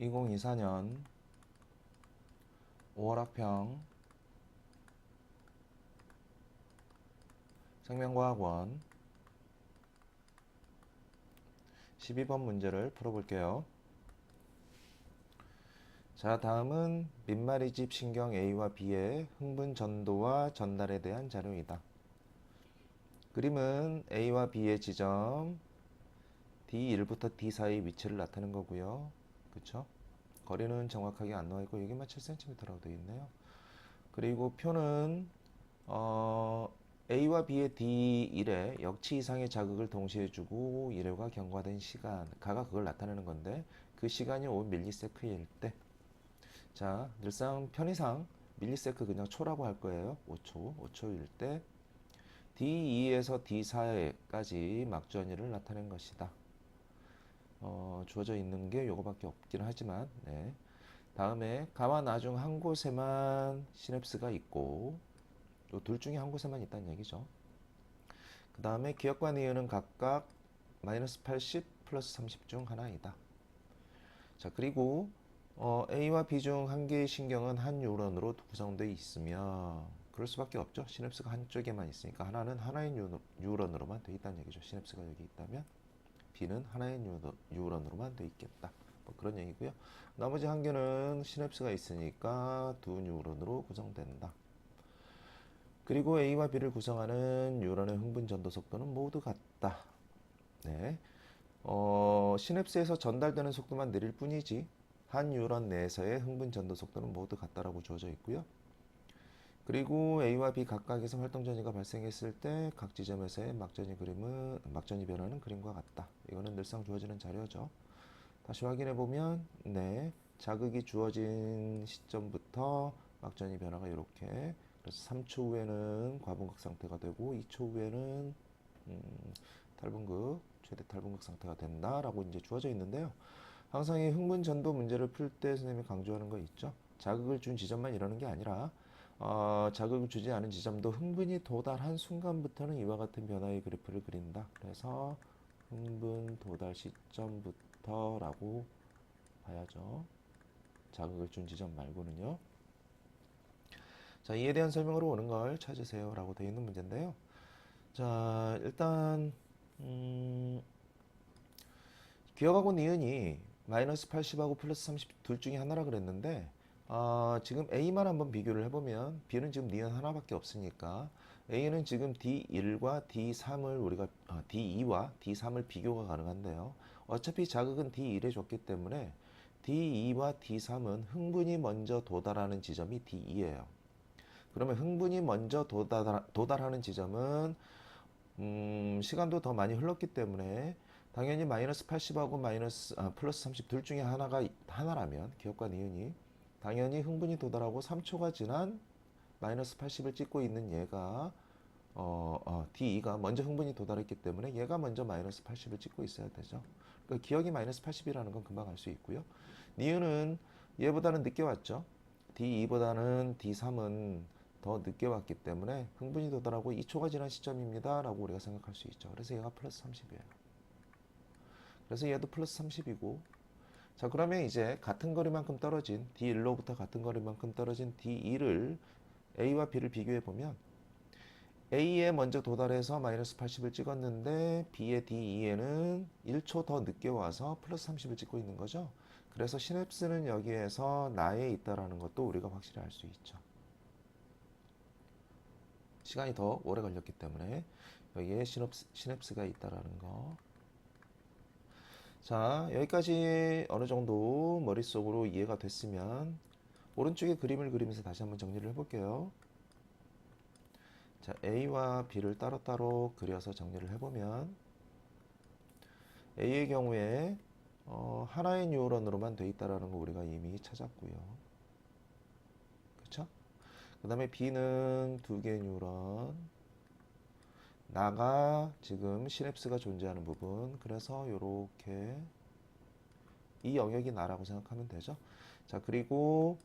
2024년 5월 학평 생명과학원 12번 문제를 풀어볼게요. 자, 다음은 민마리집 신경 A와 B의 흥분 전도와 전달에 대한 자료이다. 그림은 A와 B의 지점 D1부터 D 사이 위치를 나타낸 거고요. 그쵸? 거리는 정확하게 안 나와 있고 여기만 7cm라고 되어 있네요. 그리고 표는 A와 B의 D1에 역치 이상의 자극을 동시에 주고 1회가 경과된 시간, 가가 그걸 나타내는 건데 그 시간이 5ms일 때, 자, 늘상 편의상 밀리세크 그냥 초라고 할 거예요. 5초일 때 D2에서 D4까지 막전이를 나타낸 것이다. 주어져 있는 게 요거밖에 없긴 하지만, 네. 다음에 가와 나 중 한 곳에만 시냅스가 있고 둘 중에 한 곳에만 있다는 얘기죠. 그 다음에 기억과 니은은 각각 마이너스 80 플러스 30 중 하나이다. 자, 그리고 A와 B 중 한 개의 신경은 한 뉴런으로 구성되어 있으며, 그럴 수밖에 없죠. 시냅스가 한쪽에만 있으니까 하나는 하나의 뉴런으로만 되어 있다는 얘기죠. 시냅스가 여기 있다면 B는 하나의 뉴런으로만 되어 있겠다. 뭐 그런 얘기고요. 나머지 한 개는 시냅스가 있으니까 두 뉴런으로 구성된다. 그리고 A와 B를 구성하는 뉴런의 흥분 전도 속도는 모두 같다. 네. 시냅스에서 전달되는 속도만 느릴 뿐이지 한 뉴런 내에서의 흥분 전도 속도는 모두 같다라고 주어져 있고요. 그리고 A와 B 각각에서 활동 전이가 발생했을 때 각 지점에서의 막전이 변하는 그림과 같다. 이거는 늘상 주어지는 자료죠. 다시 확인해 보면, 네, 자극이 주어진 시점부터 막전이 변화가 이렇게, 그래서 3초 후에는 과분극 상태가 되고 2초 후에는 탈분극, 최대 탈분극 상태가 된다라고 이제 주어져 있는데요. 항상 이 흥분 전도 문제를 풀 때 선생님이 강조하는 거 있죠. 자극을 준 지점만 이러는 게 아니라 자극을 주지 않은 지점도 흥분이 도달한 순간부터는 이와 같은 변화의 그래프를 그린다. 그래서 흥분 도달 시점부터라고 봐야죠. 자극을 준 지점 말고는요. 자, 이에 대한 설명으로 오는 걸 찾으세요 라고 되어 있는 문제인데요. 자, 일단 기억하고 니은이 마이너스 80하고 플러스 30 둘 중에 하나라 그랬는데, 지금 A만 한번 비교를 해보면 B는 지금 니은 하나밖에 없으니까 A는 지금 D1과 D3을 우리가 D2와 D3을 비교가 가능한데요. 어차피 자극은 D1에 줬기 때문에 D2와 D3은 흥분이 먼저 도달하는 지점이 D2예요. 그러면 흥분이 먼저 도달하는 지점은 시간도 더 많이 흘렀기 때문에 당연히 마이너스 80하고 플러스 30 둘 중에 하나라면 기억과 니은이 당연히 흥분이 도달하고 3초가 지난 마이너스 80을 찍고 있는 얘가 D2가 먼저 흥분이 도달했기 때문에 얘가 먼저 마이너스 80을 찍고 있어야 되죠. 그러니까 기억이 마이너스 80이라는 건 금방 알 수 있고요. 니은은 얘보다는 늦게 왔죠. D2보다는 D3은 더 늦게 왔기 때문에 흥분이 도달하고 2초가 지난 시점입니다 라고 우리가 생각할 수 있죠. 그래서 얘가 플러스 30이에요. 그래서 얘도 플러스 30이고, 자, 그러면 이제 같은 거리만큼 떨어진 D1로부터 같은 거리만큼 떨어진 D2를 A와 B를 비교해 보면 A에 먼저 도달해서 마이너스 80을 찍었는데 B의 D2에는 1초 더 늦게 와서 플러스 30을 찍고 있는 거죠. 그래서 시냅스는 여기에서 나에 있다라는 것도 우리가 확실히 알 수 있죠. 시간이 더 오래 걸렸기 때문에 여기에 시냅스가 있다라는 거. 자, 여기까지 어느 정도 머릿속으로 이해가 됐으면 오른쪽에 그림을 그리면서 다시 한번 정리를 해볼게요. 자, A와 B를 따로따로 그려서 정리를 해보면 A의 경우에 하나의 뉴런으로만 돼 있다라는 거 우리가 이미 찾았고요. 그쵸? 그 다음에 B는 두 개의 뉴런, 나가 지금 시냅스가 존재하는 부분, 그래서 이렇게 이 영역이 나라고 생각하면 되죠. 자, 그리고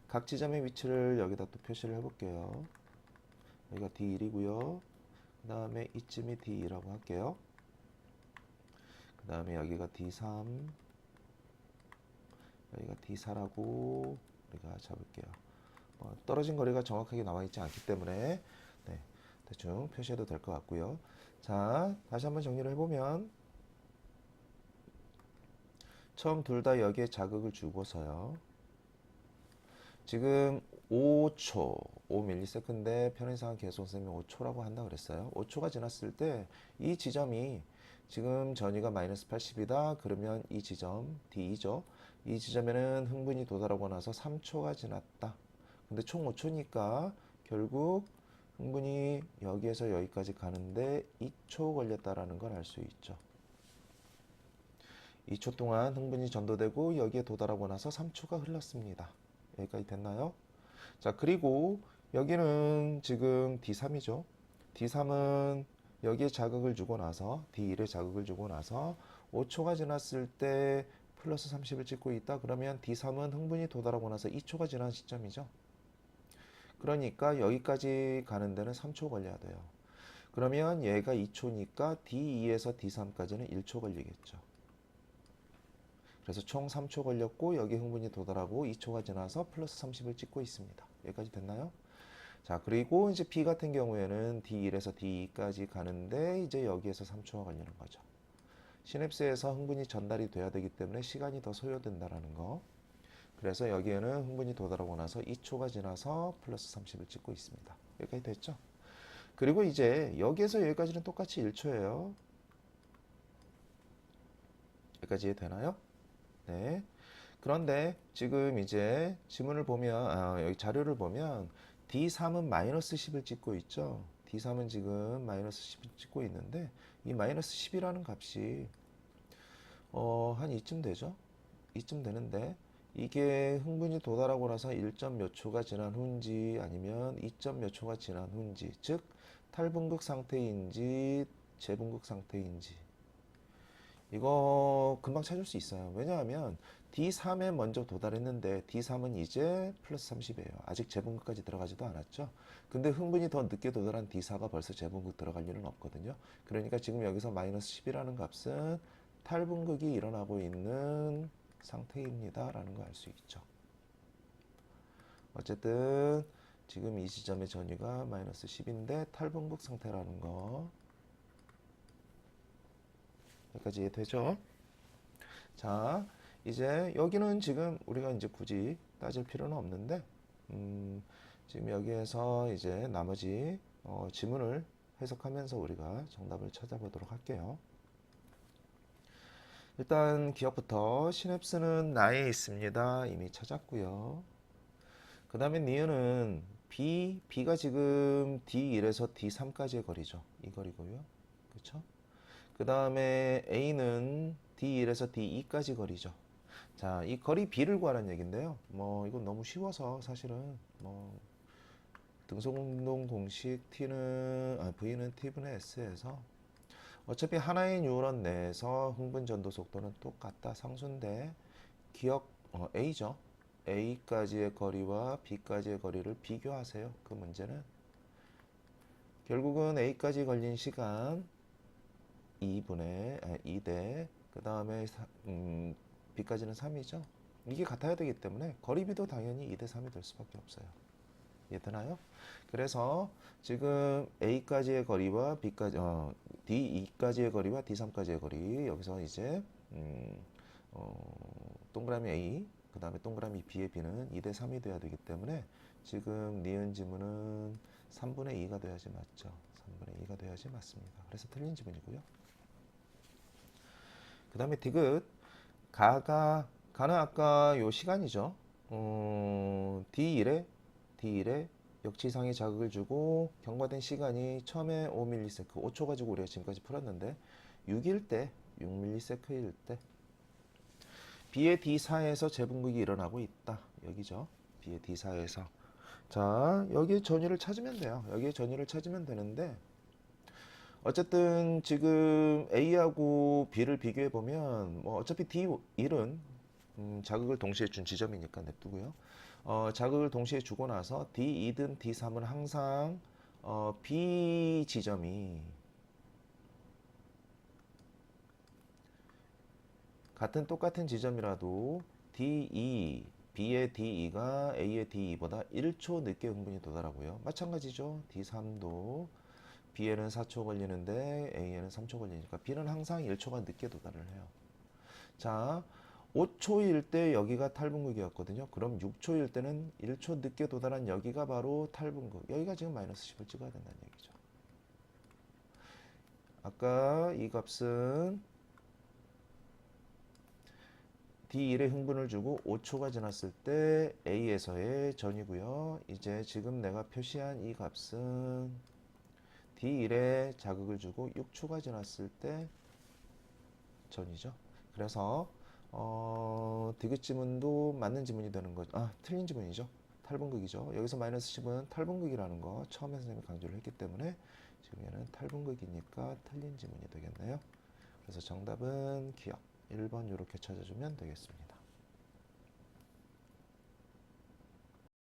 각 지점의 위치를 여기다 또 표시를 해볼게요. 여기가 D1이고요. 그 다음에 이쯤이 D2라고 할게요. 그 다음에 여기가 D3, 여기가 D4라고 우리가 잡을게요. 떨어진 거리가 정확하게 나와 있지 않기 때문에 네, 대충 표시해도 될 것 같고요. 자, 다시 한번 정리를 해보면 처음 둘 다 여기에 자극을 주고서요. 지금 5초, 5ms인데 편의상 계속 선생님이 5초라고 한다 그랬어요. 5초가 지났을 때 이 지점이 지금 전위가 마이너스 80이다. 그러면 이 지점 D2죠. 이 지점에는 흥분이 도달하고 나서 3초가 지났다. 근데 총 5초니까 결국 흥분이 여기에서 여기까지 가는데 2초 걸렸다라는 걸 알 수 있죠. 2초 동안 흥분이 전도되고 여기에 도달하고 나서 3초가 흘렀습니다. 여기까지 됐나요? 자, 그리고 여기는 지금 D3이죠. D3은 여기에 자극을 주고 나서 D1에 자극을 주고 나서 5초가 지났을 때 플러스 30을 찍고 있다. 그러면 D3은 흥분이 도달하고 나서 2초가 지난 시점이죠. 그러니까 여기까지 가는 데는 3초 걸려야 돼요. 그러면 얘가 2초니까 D2에서 D3까지는 1초 걸리겠죠. 그래서 총 3초 걸렸고 여기 흥분이 도달하고 2초가 지나서 플러스 30을 찍고 있습니다. 여기까지 됐나요? 자, 그리고 이제 B 같은 경우에는 D1에서 D2까지 가는데 이제 여기에서 3초가 걸리는 거죠. 시냅스에서 흥분이 전달이 돼야 되기 때문에 시간이 더 소요된다라는 거. 그래서 여기에는 흥분이 도달하고 나서 2초가 지나서 플러스 30을 찍고 있습니다. 여기까지 됐죠? 그리고 이제 여기에서 여기까지는 똑같이 1초예요. 여기까지 이해되나요? 네. 그런데 지금 이제 지문을 보면, 여기 자료를 보면 D3은 마이너스 10을 찍고 있죠. D3은 지금 마이너스 10을 찍고 있는데 이 마이너스 10이라는 값이 한 이쯤 되죠. 이쯤 되는데 이게 흥분이 도달하고 나서 1점 몇 초가 지난 후인지 아니면 2점 몇 초가 지난 후인지, 즉 탈분극 상태인지 재분극 상태인지 이거 금방 찾을 수 있어요. 왜냐하면 D3에 먼저 도달했는데 D3은 이제 플러스 30이에요. 아직 재분극까지 들어가지도 않았죠. 근데 흥분이 더 늦게 도달한 D4가 벌써 재분극 들어갈 일은 없거든요. 그러니까 지금 여기서 마이너스 10이라는 값은 탈분극이 일어나고 있는 상태입니다 라는 걸 알 수 있죠. 어쨌든 지금 이 지점의 전위가 마이너스 10인데 탈분극 상태라는 거 여기까지 이해되죠? 자, 이제 여기는 지금 우리가 이제 굳이 따질 필요는 없는데 지금 여기에서 이제 나머지 지문을 해석하면서 우리가 정답을 찾아보도록 할게요. 일단 기억부터 시냅스는 나에 있습니다. 이미 찾았고요. 그 다음에 니은은 B가 지금 D1에서 D3까지의 거리죠. 이 거리고요. 그렇죠? 그 다음에 A는 D1에서 D2까지 거리죠. 자, 이 거리 B를 구하라는 얘긴데요. 뭐 이건 너무 쉬워서 사실은 뭐 등속운동 공식 V는 T분의 S에서 어차피 하나의 뉴런 내에서 흥분 전도 속도는 똑같다 상수인데 기억 A죠. A까지의 거리와 B까지의 거리를 비교하세요. 그 문제는 결국은 A까지 걸린 시간 2대 그 다음에 B까지는 3이죠. 이게 같아야 되기 때문에 거리비도 당연히 2대 3이 될 수밖에 없어요. 이해되나요? 그래서 지금 A까지의 거리와 D2까지의 거리와 D3까지의 거리 여기서 이제 동그라미 A 그 다음에 동그라미 B의 B는 2대 3이 돼야 되기 때문에 지금 니은 지문은 3분의 2가 돼야지 맞죠. 3분의 2가 돼야지 맞습니다. 그래서 틀린 지문이고요. 그 다음에 디귿 가는 아까 요 시간이죠. D1에 역지상의 자극을 주고 경과된 시간이 처음에 5ms, 5초 가지고 우리가 지금까지 풀었는데 6일 때, 6ms일 때 B의 D4에서 재분극이 일어나고 있다. 여기죠. B의 D4에서. 자, 여기에 전위를 찾으면 돼요. 여기에 전위를 찾으면 되는데 어쨌든 지금 A하고 B를 비교해 보면 뭐 어차피 D1은 자극을 동시에 준 지점이니까 냅두고요. 자극을 동시에 주고 나서 D2든 D3은 항상 B 지점이 똑같은 지점이라도 D2, B의 D2가 A의 D2보다 1초 늦게 흥분이 도달하고요. 마찬가지죠. D3도 B에는 4초 걸리는데 A에는 3초 걸리니까 B는 항상 1초가 늦게 도달을 해요. 자, 5초일 때 여기가 탈분극이었거든요. 그럼 6초일 때는 1초 늦게 도달한 여기가 바로 탈분극. 여기가 지금 마이너스 10을 찍어야 된다는 얘기죠. 아까 이 값은 D1에 흥분을 주고 5초가 지났을 때 A에서의 전이고요. 이제 지금 내가 표시한 이 값은 D1에 자극을 주고 6초가 지났을 때 전이죠. 그래서 디귿 지문도 맞는 지문이 되는 거죠. 아, 틀린 지문이죠. 탈분극이죠. 여기서 마이너스 10은 탈분극이라는 거 처음에 선생님이 강조를 했기 때문에 지금 얘는 탈분극이니까 틀린 지문이 되겠네요. 그래서 정답은 기억 1번 이렇게 찾아주면 되겠습니다.